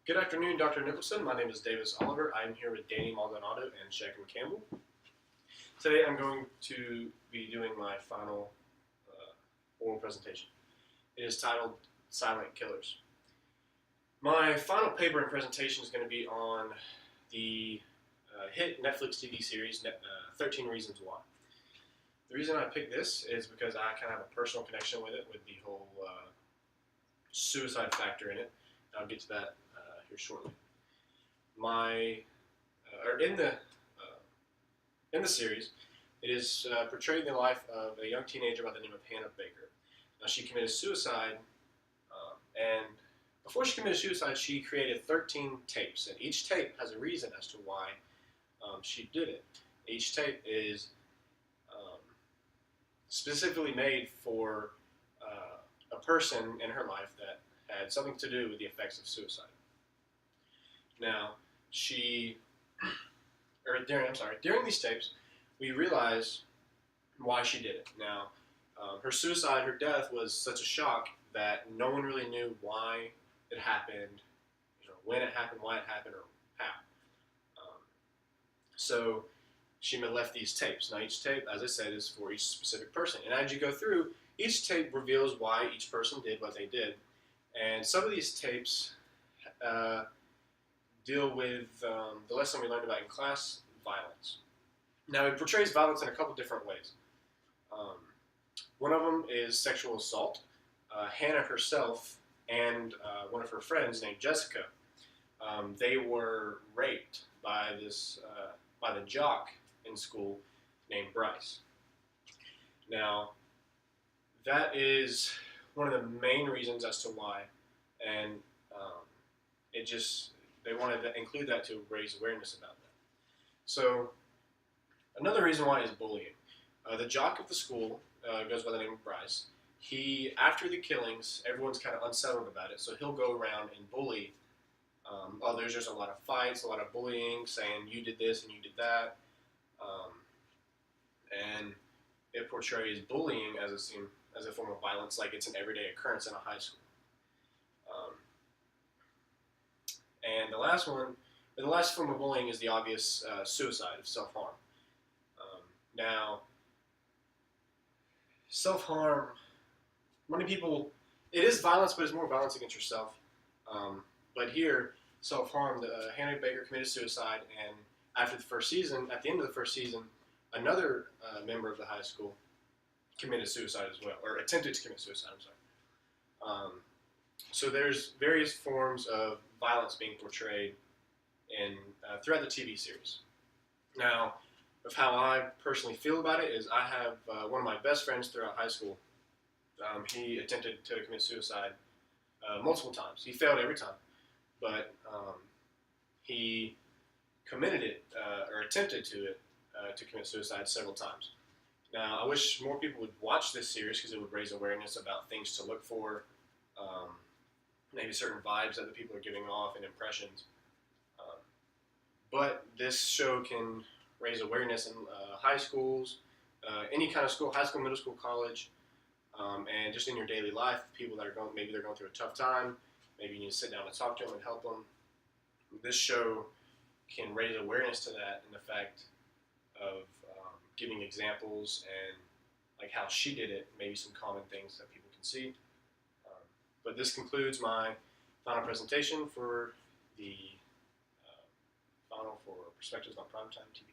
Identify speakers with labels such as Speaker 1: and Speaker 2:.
Speaker 1: Good afternoon, Dr. Nicholson. My name is Davis Oliver. I'm here with Danny Maldonado and Shekin Campbell. Today I'm going to be doing my final oral presentation. It is titled Silent Killers. My final paper and presentation is going to be on the hit Netflix TV series 13 Reasons Why. The reason I picked this is because I kind of have a personal connection with it, with the whole suicide factor in it. I'll get to that here shortly. In the series, it is portraying the life of a young teenager by the name of Hannah Baker. Now, she committed suicide, and before she committed suicide, she created 13 tapes, and each tape has a reason as to why she did it. Each tape is specifically made for a person in her life that had something to do with the effects of suicide. Now, during these tapes, we realize why she did it. Now, her suicide, her death was such a shock that no one really knew why it happened, when it happened, why it happened, or how. So she left these tapes. Now, each tape, as I said, is for each specific person. And as you go through, each tape reveals why each person did what they did. And some of these tapes deal with the lesson we learned about in class, violence. Now, it portrays violence in a couple different ways. One of them is sexual assault. Hannah herself and one of her friends named Jessica, they were raped by the jock in school named Bryce. Now, that is one of the main reasons as to why, and they wanted to include that to raise awareness about that. So, another reason why is bullying. The jock of the school goes by the name of Bryce. After the killings, everyone's kind of unsettled about it, so he'll go around and bully others. There's a lot of fights, a lot of bullying, saying you did this and you did that, and it portrays bullying as a form of violence, like it's an everyday occurrence in a high school. And the last form of bullying is the obvious suicide of self-harm. Now, self-harm, many people, it is violence, but it's more violence against yourself. But here, self-harm, Hannah Baker committed suicide, and at the end of the first season, another member of the high school committed suicide as well, or attempted to commit suicide, I'm sorry. So there's various forms of violence being portrayed throughout the TV series. Now, of how I personally feel about it is I have one of my best friends throughout high school. He attempted to commit suicide multiple times. He failed every time, but he committed it or attempted to commit suicide several times. Now, I wish more people would watch this series because it would raise awareness about things to look for, maybe certain vibes that the people are giving off and impressions. But this show can raise awareness in high schools, any kind of school, high school, middle school, college, and just in your daily life, people that are maybe they're going through a tough time, maybe you need to sit down and talk to them and help them. This show can raise awareness to that and the fact of giving examples and like how she did it, maybe some common things that people can see. But this concludes my final presentation for the final for Perspectives on Primetime TV.